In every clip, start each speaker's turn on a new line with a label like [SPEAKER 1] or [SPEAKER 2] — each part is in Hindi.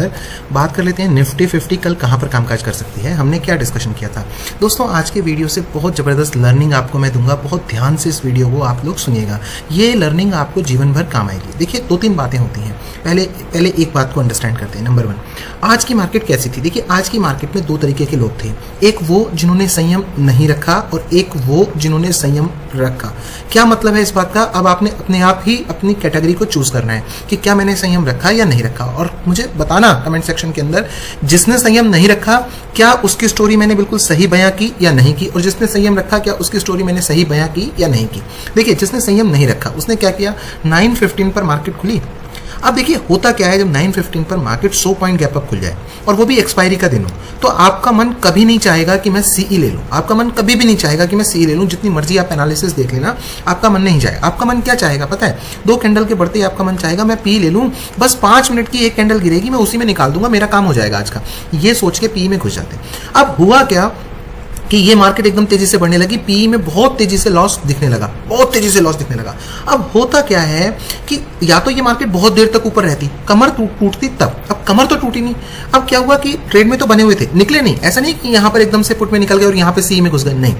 [SPEAKER 1] अंदर बात कर लेते हैं निफ्टी 50 कल कहां पर कामकाज कर सकती है। हमने क्या डिस्कशन किया था दोस्तों। आज के वीडियो से बहुत ज़बरदस्त लर्निंग आपको मैं दूंगा, बहुत ध्यान से इस वीडियो को आप लोग सुनिएगा। ये लर्निंग आपको जीवन भर काम आएगी। देखिए 2-3 बातें होती हैं। पहले एक बात को अंडरस्टैंड करते हैं। नंबर 1, आज की मार्केट कैसी थी। देखिए आज की मार्केट में 2 तरीके के लोग थे, एक वो जिन्होंने संयम नहीं रखा और एक वो जिन्होंने संयम रखा। क्या मतलब है इस बात का, अब आपने अपने आप ही अपनी कैटेगरी को चूज करना है कि क्या मैंने संयम रखा या नहीं रखा, और मुझे बताना कमेंट सेक्शन के अंदर जिसने संयम नहीं रखा क्या उसकी स्टोरी मैंने बिल्कुल सही बयां की या नहीं की, और जिसने संयम रखा क्या उसकी स्टोरी मैंने सही बयां की या नहीं की। देखिए जिसने संयम नहीं रखा उसने क्या किया, 9:15 पर मार्केट खुली। अब देखिए होता क्या है, जब 9:15 पर मार्केट 100 पॉइंट गैप अप खुल जाए और वो भी एक्सपायरी का दिन हो, तो आपका मन कभी नहीं चाहेगा कि मैं सीई ले लूं। आपका मन कभी भी नहीं चाहेगा कि मैं सीई ले लूं। जितनी मर्जी आप एनालिसिस देख लेना, आपका मन नहीं जाएगा। आपका मन क्या चाहेगा पता है, 2 कैंडल के बढ़ते ही आपका मन चाहेगा मैं पी ले लूं, बस 5 मिनट की एक कैंडल गिरेगी मैं उसी में निकाल दूंगा, मेरा काम हो जाएगा आज का। ये सोच के पी में घुस जाते। अब हुआ क्या कि ये मार्केट एकदम तेजी से बढ़ने लगी, पीई में बहुत तेजी से लॉस दिखने लगा, बहुत तेजी से लॉस दिखने लगा। अब होता क्या है कि या तो ये मार्केट बहुत देर तक ऊपर रहती, कमर टूटती तब। अब कमर तो टूटी नहीं। अब क्या हुआ कि ट्रेड में तो बने हुए थे, निकले नहीं। ऐसा नहीं कि यहां पर एकदम से पुट में निकल गए और यहां पे सी में घुस गए, नहीं।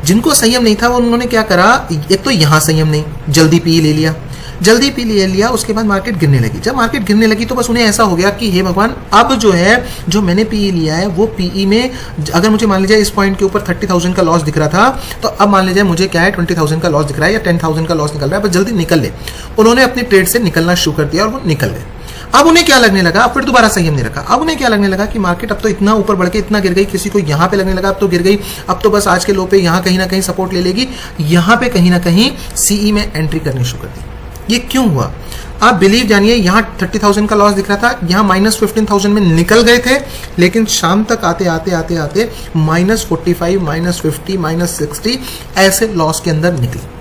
[SPEAKER 1] जिनको संयम नहीं था वो उन्होंने क्या करा, एक तो यहां संयम नहीं, जल्दी पी ले लिया, जल्दी पी ले लिया। उसके बाद मार्केट गिरने लगी। जब मार्केट गिरने लगी तो बस उन्हें ऐसा हो गया कि हे भगवान, अब जो है जो मैंने पीई लिया है वो पीई में अगर मुझे मान लीजिए इस पॉइंट के ऊपर 30,000 का लॉस दिख रहा था, तो अब मान लीजिए मुझे क्या है 20,000 का लॉस दिख रहा है या 10,000 का लॉस निकल रहा है, बस जल्दी निकल ले। उन्होंने अपनी ट्रेड से निकलना शुरू कर दिया और वो निकल गए। अब उन्हें क्या लगने लगा, अब फिर दोबारा संयम नहीं रखा। अब उन्हें क्या लगने लगा कि मार्केट अब तो इतना ऊपर बढ़ के इतना गिर गई, किसी को यहां पे लगने लगा अब तो गिर गई, अब तो बस आज के लो पे यहां कहीं ना कहीं सपोर्ट ले लेगी, यहां पे कहीं ना कहीं सीई में एंट्री करनी शुरू कर दी। ये क्यों हुआ आप बिलीव जानिए, यहां 30,000 का लॉस दिख रहा था, यहां -15,000 में निकल गए थे, लेकिन शाम तक आते आते आते आते -45, -50, -60 ऐसे लॉस के अंदर निकले।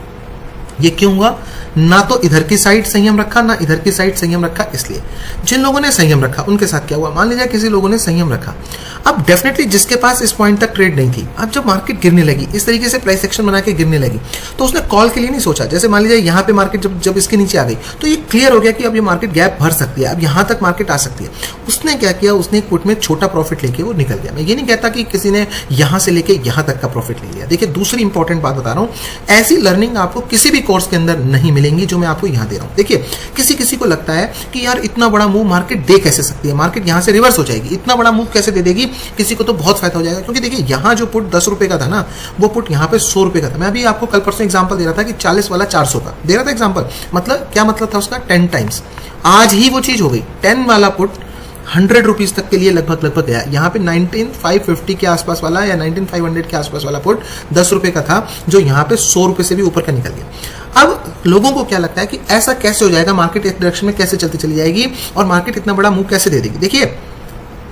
[SPEAKER 1] ये क्यों हुआ, ना तो इधर की साइड संयम रखा ना इधर की साइड संयम रखा। इसलिए जिन लोगों ने संयम रखा उनके साथ क्या हुआ, मान लीजिए किसी लोगों ने संयम रखा, अब डेफिनेटली जिसके पास इस पॉइंट तक ट्रेड नहीं थी, अब जब मार्केट गिरने लगी इस तरीके से प्राइस एक्शन बना के गिरने लगी, तो उसने कॉल के लिए नहीं सोचा। जैसे मान लीजिए यहाँ पे मार्केट जब इसके नीचे आ गई तो ये क्लियर हो गया कि अब ये मार्केट गैप भर सकती है, अब यहाँ तक मार्केट आ सकती है। उसने क्या किया, उसने एक पुट में छोटा प्रॉफिट लेके वो निकल गया। मैं ये नहीं कहता कि किसी ने यहाँ से लेके यहाँ तक का प्रॉफिट ले लिया। देखिए दूसरी इंपॉर्टेंट बात बता रहा हूँ, ऐसी लर्निंग आपको किसी भी कोर्स के अंदर नहीं मिलेंगी जो मैं आपको यहाँ दे रहा हूँ। देखिए किसी को लगता है कि यार इतना बड़ा मूव मार्केट दे कैसे सकती है, मार्केट यहाँ से रिवर्स हो जाएगी, इतना बड़ा मूव कैसे दे देगी, किसी को तो बहुत फायदा हो जाएगा। क्योंकि देखिए यहाँ जो पुट 10 रुपए का था ना, वो पुट यहाँ पे 100 रुपए का था। मैं अभी आपको कल परसों एग्जांपल दे रहा था कि 40 वाला 400 का दे रहा था एग्जांपल। मतलब क्या मतलब था उसका, 10 टाइम्स। आज ही वो चीज हो गई, 10 वाला पुट 100 रुपीज तक के लिए लगभग गया। यहाँ पे 19,550 के आसपास वाला या 19,500 के आसपास वाला पुट 10 रुपए का था, जो यहाँ पे 100 रुपए से भी ऊपर का निकल गया। अब लोगों को क्या लगता है कि ऐसा कैसे हो जाएगा, मार्केट एक डायरेक्शन में कैसे चलती चली जाएगी और मार्केट इतना बड़ा मूव कैसे दे देगी। देखिए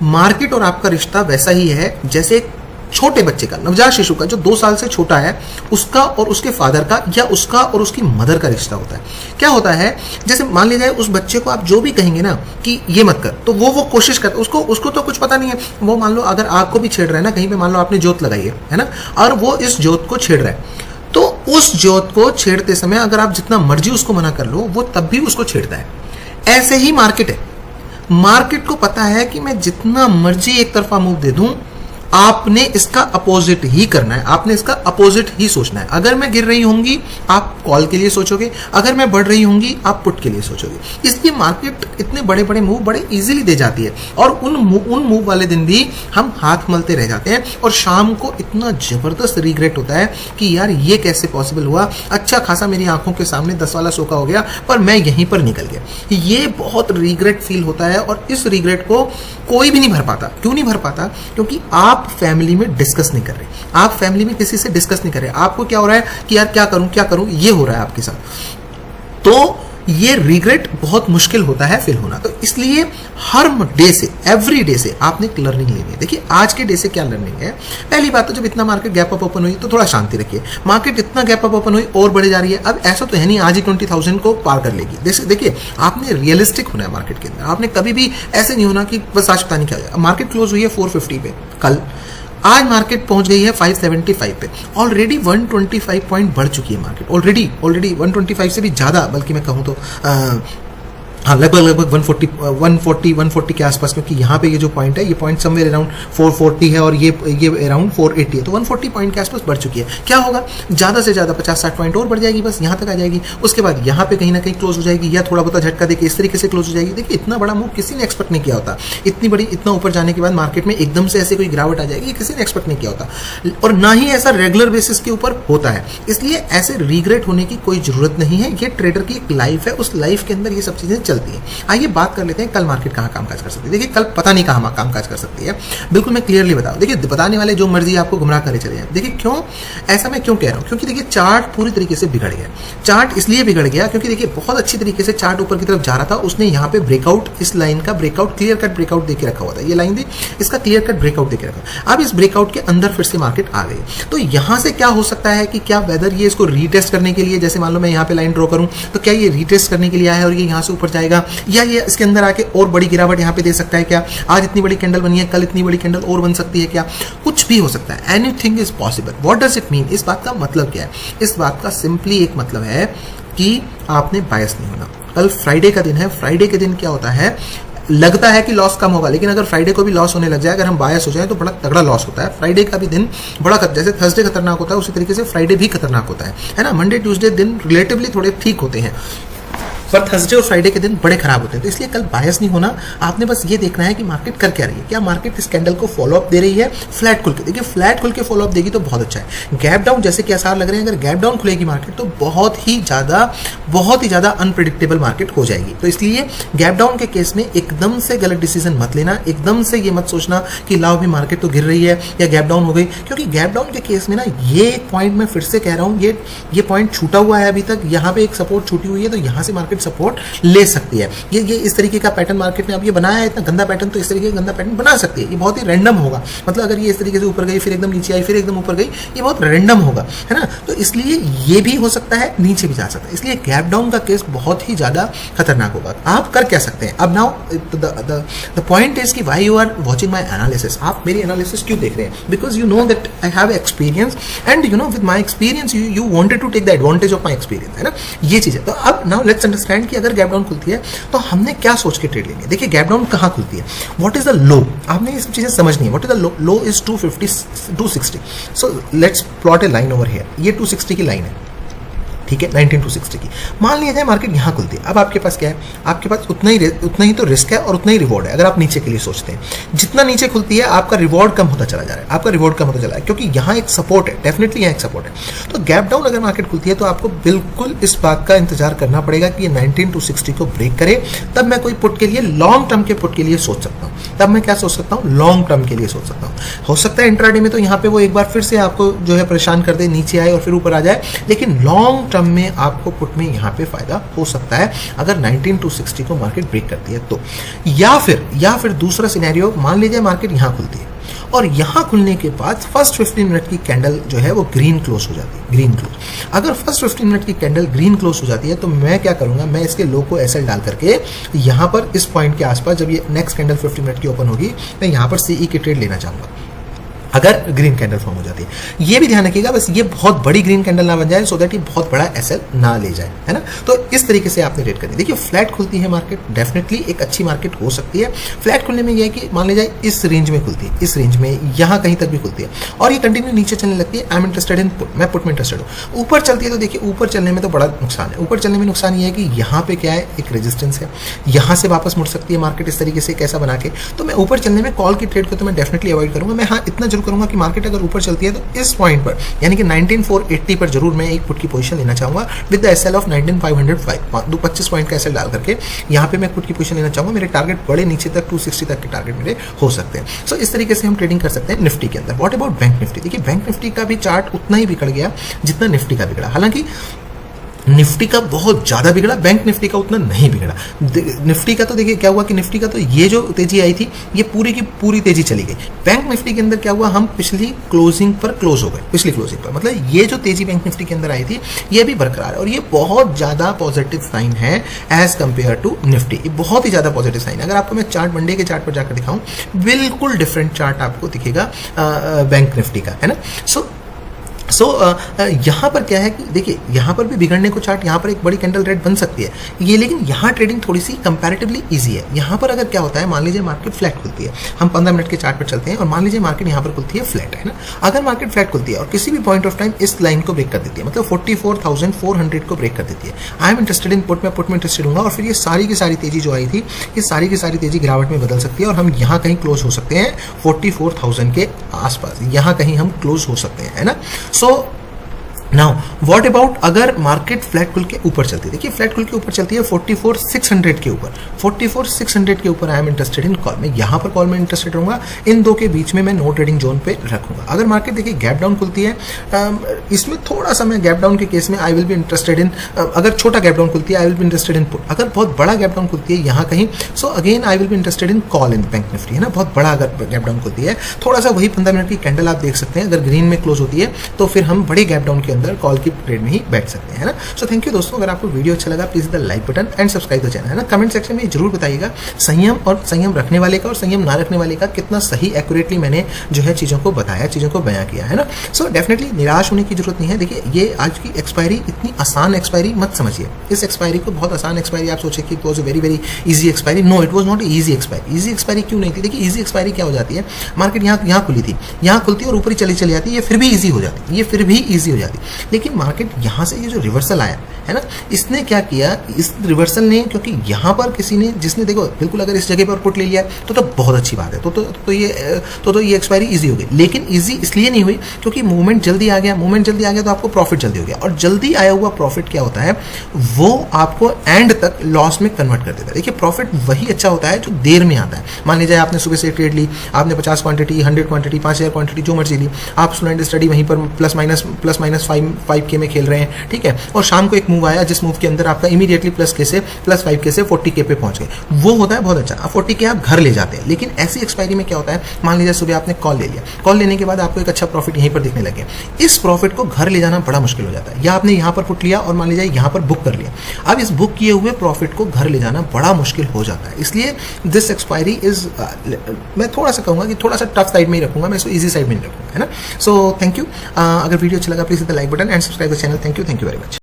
[SPEAKER 1] मार्केट और आपका रिश्ता वैसा ही है जैसे एक छोटे बच्चे का, नवजात शिशु का जो 2 साल से छोटा है, उसका और उसके फादर का या उसका और उसकी मदर का रिश्ता होता है। क्या होता है, जैसे मान लीजिए उस बच्चे को आप जो भी कहेंगे ना कि ये मत कर, तो वो कोशिश कर, उसको तो कुछ पता नहीं है। वो मान लो अगर आग को भी छेड़ रहा है ना, कहीं पे मान लो आपने जोत लगाई है ना, और वो इस जोत को छेड़ रहा है, तो उस जोत को छेड़ते समय अगर आप जितना मर्जी उसको मना कर लो, वो तब भी उसको छेड़ता है। ऐसे ही मार्केट है। मार्केट को पता है कि मैं जितना मर्जी एक तरफा मूव दे दूं, आपने इसका अपोजिट ही करना है, आपने इसका अपोजिट ही सोचना है। अगर मैं गिर रही होंगी आप कॉल के लिए सोचोगे, अगर मैं बढ़ रही होंगी आप पुट के लिए सोचोगे। इसलिए मार्केट इतने बड़े बड़े मूव बड़े इजीली दे जाती है, और उन मूव वाले दिन भी हम हाथ मलते रह जाते हैं, और शाम को इतना जबरदस्त रिग्रेट होता है कि यार ये कैसे पॉसिबल हुआ, अच्छा खासा मेरी आंखों के सामने 10 वाला सोका हो गया पर मैं यहीं पर निकल गया। ये बहुत रिग्रेट फील होता है, और इस रिग्रेट को कोई भी नहीं भर पाता। क्यों नहीं भर पाता, क्योंकि आप फैमिली में डिस्कस नहीं कर रहे, आप फैमिली में किसी से डिस्कस नहीं कर रहे। आपको क्या हो रहा है कि यार क्या करूं, ये हो रहा है आपके साथ। तो ये रिग्रेट बहुत मुश्किल होता है फिल होना। तो इसलिए हर डे से, एवरी डे से आपने एक लर्निंग लेनी है। देखिए आज के डे से क्या लर्निंग है। पहली बात तो जब इतना मार्केट गैप अप ओपन हुई तो थोड़ा शांति रखिए। मार्केट इतना गैप अप ओपन हुई और बढ़े जा रही है, अब ऐसा तो है नहीं आज ही 20,000 को पार कर लेगी। देखिए आपने रियलिस्टिक होना है मार्केट के अंदर। आपने कभी भी ऐसे नहीं होना कि बस आज पता नहीं क्या हो। मार्केट क्लोज हुई है 450 पे कल, आज मार्केट पहुंच गई है 575 पे। ऑलरेडी 125 पॉइंट बढ़ चुकी है मार्केट, ऑलरेडी 125 से भी ज्यादा, बल्कि मैं कहूं तो हाँ, लगभग 140 के आसपास, क्योंकि यहाँ पे ये जो पॉइंट है, ये पॉइंट समवेयर अराउंड 440 है और ये अराउंड 480 है, तो 140 पॉइंट के आसपास बढ़ चुकी है। क्या होगा, ज़्यादा से ज़्यादा 50-60 पॉइंट और बढ़ जाएगी, बस यहाँ तक आ जाएगी। उसके बाद यहाँ पे कहीं ना कहीं क्लोज हो जाएगी या थोड़ा बहुत झटका देके इस तरीके से क्लोज हो जाएगी। देखिए, इतना बड़ा मूव किसी ने एक्सपेक्ट नहीं किया होता। इतना ऊपर जाने के बाद मार्केट में एकदम से ऐसे कोई गिरावट आ जाएगी, किसी ने एक्सपेक्ट नहीं किया होता, और ना ही ऐसा रेगुलर बेसिस के ऊपर होता है। इसलिए ऐसे रिग्रेट होने की कोई जरूरत नहीं है। ये ट्रेडर की एक लाइफ है, उस लाइफ के अंदर ये सब चीजें चलती हैं। आइए बात कर लेते हैं कल मार्केट कहाँ कामकाज कर सकती है। देखिए, कल पता नहीं कहाँ कामकाज कर सकती है, बिल्कुल मैं क्लियरली बताऊं। देखिए, बताने वाले जो मर्जी आपको गुमराह करे चले जाए। देखिए क्यों ऐसा मैं क्यों कह रहा हूं, क्योंकि देखिए चार्ट पूरी तरीके से बिगड़ गया। चार्ट इसलिए बिगड़ गया क्योंकि देखिए बहुत अच्छी तरीके से चार्ट ऊपर की तरफ जा रहा था, उसने यहाँ पे ब्रेकआउट, इस लाइन का ब्रेकआउट, क्लियर कट ब्रेकआउट देके रखा हुआ था। ये लाइन थी, इसका क्लियर कट ब्रेकआउट देके रखा। अब इस ब्रेकआउट के अंदर फिर से मार्केट आ गई, तो यहाँ से क्या हो सकता है कि क्या वेदर ये इसको रीटेस्ट करने के लिए, जैसे मान लो मैं यहाँ पे लाइन ड्रॉ करूं, तो क्या ये रीटेस्ट करने के लिए आया है और ये यहाँ से ऊपर जाएगा, या ये इसके अंदर आके और बड़ी गिरावट यहाँ पे दे सकता है। क्या आज इतनी बड़ी कैंडल बनी है, कल इतनी बड़ी कैंडल और बन सकती है, क्या कुछ भी हो सकता है। Anything is possible. What does it mean? इस बात का मतलब क्या है? इस बात का सिंपली एक मतलब है कि आपने बायस नहीं होना। कल फ्राइडे का दिन है, फ्राइडे के दिन क्या होता है, लगता है कि लॉस कम होगा, लेकिन अगर फ्राइडे को भी लॉस होने लग जाए, अगर हम बायस हो जाए तो बड़ा तगड़ा लॉस होता है। फ्राइडे का भी दिन बड़ा जैसे थर्सडे खतरनाक होता है, उसी तरीके से फ्राइडे भी खतरनाक होता है ना। मंडे ट्यूसडे दिन रिलेटिवली थोड़े ठीक होते हैं, पर थर्सडे और फ्राइडे के दिन बड़े खराब होते हैं। तो इसलिए कल बायस नहीं होना, आपने बस ये देखना है कि मार्केट कर क्या रही है। क्या मार्केट इस कैंडल को फॉलो अप दे रही है फ्लैट खुल के? देखिए, फ्लैट खुल के फॉलो अप देगी तो बहुत अच्छा है। गैप डाउन जैसे कि आसार लग रहे हैं, अगर गैप डाउन खुलेगी मार्केट तो बहुत ही ज्यादा अनप्रिडिक्टेबल मार्केट हो जाएगी। तो इसलिए गैप डाउन के केस में एकदम से गलत डिसीजन मत लेना, एकदम से ये मत सोचना कि लाओ भी मार्केट तो गिर रही है या गैप डाउन हो गई, क्योंकि गैप डाउन के केस में ना, ये एक पॉइंट मैं फिर से कह रहा हूं, ये पॉइंट छूटा हुआ है अभी तक, यहाँ पे एक सपोर्ट छूटी हुई है, तो यहाँ से मार्केट सपोर्ट ले सकती है। ये इस तरीके का पैटर्न मार्केट ने अब ये बनाया है, इतना गंदा पैटर्न, तो इस तरीके का गंदा पैटर्न बना सकती है। ये बहुत ही रैंडम होगा, मतलब अगर ये इस तरीके से ऊपर गई, फिर एकदम नीचे आई, फिर एकदम ऊपर गई, ये बहुत रैंडम होगा, है ना। तो इसलिए ये भी हो सकता है, नीचे भी जा सकता है। इसलिए गैप डाउन का केस बहुत ही ज्यादा खतरनाक होगा। आप कर क्या सकते हैं अब? नाउ द पॉइंट इज कि why you are watching my analysis. आप मेरी एनालिसिस क्यों देख रहे हैं? Because you know that I have experience, and you know with my experience you wanted to take the advantage of my experience, है ना, ये चीज है। तो अब नाउ लेट्स अंडरस्टैंड कि अगर गैप डाउन खुलती है तो हमने क्या सोच के ट्रेड लेंगे। देखिए, गैप डाउन कहाँ खुलती है, व्हाट इज द लो, आपने ये सब चीजें समझनी है। What is the low? Low is 260। So let's plot A line over here. ये 260 की लाइन है, ठीक है, 19-260 की। मान लिया जाए मार्केट यहाँ खुलती है, अब आपके पास क्या है? आपके पास उतना ही तो रिस्क है और उतना ही रिवॉर्ड है। अगर आप नीचे के लिए सोचते हैं, जितना नीचे खुलती है आपका रिवॉर्ड कम होता चला जा रहा है, आपका रिवॉर्ड कम होता चला है, क्योंकि यहाँ एक सपोर्ट है, डेफिनेटली यहाँ एक सपोर्ट है। तो गैप डाउन अगर मार्केट खुलती है तो आपको बिल्कुल इस बात का इंतजार करना पड़ेगा कि ये 19-260 को ब्रेक करे, तब मैं कोई पुट के लिए, लॉन्ग टर्म के पुट के लिए सोच सकता हूँ। तब मैं क्या सोच सकता हूँ? लॉन्ग टर्म के लिए सोच सकता हूँ। हो सकता है इंट्राडे में तो यहाँ पे वो एक बार फिर से आपको जो है परेशान कर दे, नीचे आए और फिर ऊपर आ जाए, लेकिन लॉन्ग टर्म में आपको पुट में यहाँ पे फायदा हो सकता है अगर 19-260 को मार्केट ब्रेक करती है तो। या फिर दूसरा सिनेरियो, मान लीजिए मार्केट यहाँ खुलती है और यहाँ खुलने के बाद फर्स्ट 15 मिनट की कैंडल जो है वो ग्रीन क्लोज हो जाती है, ग्रीन क्लोज। अगर फर्स्ट 15 मिनट की कैंडल ग्रीन क्लोज हो जाती है तो मैं क्या करूंगा, मैं इसके लो को एसएल डाल करके यहाँ पर इस पॉइंट के आसपास, जब ये नेक्स्ट कैंडल 50 मिनट की ओपन होगी, मैं यहाँ पर सीई की ट्रेड लेना चाहूंगा अगर ग्रीन कैंडल फॉर्म हो जाती है। ये भी ध्यान रखिएगा, बस ये बहुत बड़ी ग्रीन कैंडल ना बन जाए, सो दैट ये बहुत बड़ा एसएल ना ले जाए, है ना। तो इस तरीके से आपने रेट करनी। देखिए, फ्लैट खुलती है मार्केट, डेफिनेटली एक अच्छी मार्केट हो सकती है। फ्लैट खुलने में यह है कि मान लीजिए इस रेंज में खुलती है, इस रेंज में यहाँ कहीं तक भी खुलती है और ये कंटिन्यू नीचे चलने लगती है, I am interested in put, मैं पुट में इंटरेस्टेड हूँ। ऊपर चलती है तो देखिए, ऊपर चलने में तो बड़ा नुकसान है। ऊपर चलने में नुकसान ये है कि यहाँ पे क्या है, एक रेजिस्टेंस है, यहाँ से वापस मुड़ सकती है मार्केट इस तरीके से कैसा बना के। तो मैं ऊपर चलने में कॉल की ट्रेड को तो मैं डेफिनेटली अवॉइड करूंगा। मैं हाँ इतना जरूर करूंगा कि मार्केट अगर ऊपर चलती है तो इस पॉइंट पर, यानी कि 19,480 पर जरूर मैं एक पुट की पोजीशन लेना चाहूंगा with the SL of 19,505, 25 point का एसएल डाल करके यहाँ पे मैं पुट की पोजीशन लेना चाहूंगा। मेरे टारगेट बड़े नीचे तक 260 तक के टारगेट मेरे हो सकते हैं। सो इस तरीके से हम ट्रेडिंग कर सकते हैं निफ्टी के अंदर। What about bank Nifty? देखिए, बैंक निफ्टी का भी चार्ट उतना ही बिगड़ गया जितना निफ्टी का बिगड़ा। हालांकि निफ्टी का बहुत ज्यादा बिगड़ा, बैंक निफ्टी का उतना नहीं बिगड़ा। निफ्टी का तो देखिए क्या हुआ कि निफ्टी का तो ये जो तेजी आई थी ये पूरी की पूरी तेजी चली गई। बैंक निफ्टी के अंदर क्या हुआ, हम पिछली क्लोजिंग पर क्लोज हो गए, पिछली क्लोजिंग पर, मतलब ये जो तेजी बैंक निफ्टी के अंदर आई थी ये भी बरकरार है और ये बहुत ज्यादा पॉजिटिव साइन है एज कंपेयर टू निफ्टी। ये बहुत ही ज्यादा पॉजिटिव साइन है। अगर आपको मैं चार्ट मंडे के चार्ट पर जाकर दिखाऊं, बिल्कुल डिफरेंट चार्ट आपको दिखेगा बैंक निफ्टी का, है ना। सो सो यहाँ पर क्या है कि देखिए यहाँ पर भी बिगड़ने को चार्ट, यहाँ पर एक बड़ी कैंडल रेड बन सकती है ये, लेकिन यहाँ ट्रेडिंग थोड़ी सी कंपैरेटिवली इजी है। यहाँ पर अगर क्या होता है, मान लीजिए मार्केट फ्लैट खुलती है, हम 15 मिनट के चार्ट पर चलते हैं और मान लीजिए मार्केट यहाँ पर खुलती है फ्लैट, है ना। अगर मार्केट फ्लैट खुलती है और किसी भी पॉइंट ऑफ टाइम इस लाइन को ब्रेक कर देती है, मतलब 44,400 को ब्रेक कर देती है, I am interested in put, मैं पुट में इंटरेस्टेड हूँ, और फिर ये सारी की सारी तेजी जो आई थी, ये सारी की सारी तेजी गिरावट में बदल सकती है और हम यहाँ कहीं क्लोज हो सकते हैं 44,000 के आसपास, यहाँ कहीं हम क्लोज हो सकते हैं, है ना। सो नाउ व्हाट अबाउट अगर मार्केट फ्लैट खुल के ऊपर चलती है, देखिए फ्लैट खुल के ऊपर चलती है 44,600 के ऊपर, 44,600 के ऊपर I am interested in call, मैं यहाँ पर कॉल में इंटरेस्टेड रहूंगा, इन दो के बीच में मैं नो ट्रेडिंग जोन पे रखूंगा। अगर मार्केट देखिए गैप डाउन खुलती है, इसमें थोड़ा सा मैं गैप डाउन के केस में I will be interested in, अगर छोटा गैप डाउन खुलती है I will be interested in put, अगर बहुत बड़ा गैप डाउन खुलती है यहाँ कहीं, so again I will be interested in call in bank Nifty, है ना। बहुत बड़ा अगर गैप डाउन खुलती है, थोड़ा सा वही 15 मिनट की कैंडल आप देख सकते हैं, अगर ग्रीन में क्लोज होती है तो फिर हम बड़े गैप डाउन के अंदर कॉल की ट्रेड में ही बैठ सकते हैं, है ना। सो थैंक यू दोस्तों, अगर आपको वीडियो अच्छा लगा please the like button and subscribe the channel, है ना। कमेंट सेक्शन में जरूर बताइएगा संयम और संयम रखने वाले का और संयम ना रखने वाले का कितना सही एक्यूरेटली मैंने जो है चीजों को बताया, चीजों को बयां किया, है ना। सो डेफिनेटली निराश होने की जरूरत नहीं है। देखिए ये आज की एक्सपायरी इतनी आसान एक्सपायरी मत समझिए, इस एक्सपायरी को बहुत आसान एक्सपायरी आप सोचे कि it was a very very easy expiry, no it was not easy expiry. Easy expiry क्यों नहीं थी, देखिए इजी एक्सपायरी क्या हो जाती है, मार्केट यहाँ खुली थी, यहाँ खुलती और ऊपर ही चली जाती, ये फिर भी ईजी हो जाती, ये फिर भी ईजी हो जाती, लेकिन मार्केट यहाँ से ये जो रिवर्सल आया है ना, इसने क्या किया, इस रिवर्सल ने, क्योंकि यहाँ पर किसी ने जिसने देखो बिल्कुल अगर इस जगह पर पुट ले लिया तो बहुत अच्छी बात है, तो ये एक्सपायरी इजी हो गई, लेकिन इजी इसलिए नहीं हुई क्योंकि मूवमेंट जल्दी आ गया, मूवमेंट जल्दी आ गया तो आपको प्रॉफिट जल्दी हो गया, और जल्दी आया हुआ प्रॉफिट क्या होता है, वो आपको एंड तक लॉस में कन्वर्ट कर देता है। देखिए प्रॉफिट वही अच्छा होता है जो देर में आता है। मान लीजिए आपने सुबह से ट्रेड ली, आपने 50 क्वांटिटी, 100 क्वांटिटी, 5000 क्वांटिटी जो मर्जी ली, आप स्टूडेंट स्टडी वहीं पर प्लस माइनस 5K में खेल रहे हैं, ठीक है, और शाम को एक मूव आया जिस मूव के अंदर आपका इमीडिएटली प्लस 5K से 40K पे पहुंच गए, वो होता है बहुत अच्छा, अब 40K आप घर ले जाते हैं। लेकिन ऐसी एक्सपायरी में क्या होता है, मान लीजिए सुबह आपने कॉल ले लिया, कॉल लेने के बाद आपको एक अच्छा प्रॉफिट यहीं पर दिखने लगे, इस प्रॉफिट को घर ले जाना बड़ा मुश्किल हो जाता है, या आपने यहाँ पर पुट लिया और मान लीजिए यहाँ पर बुक कर लिया, अब इस बुक किए हुए प्रॉफिट को घर ले जाना बड़ा मुश्किल हो जाता है। इसलिए दिस एक्सपायरी इज, मैं थोड़ा सा कहूंगा कि थोड़ा सा टफ साइड में ही रखूंगा, मैं इसको इजी साइड में नहीं रखूंगा, है ना। सो थैंक यू, अगर वीडियो अच्छा लगा please hit the like button and subscribe the channel. Thank you very much.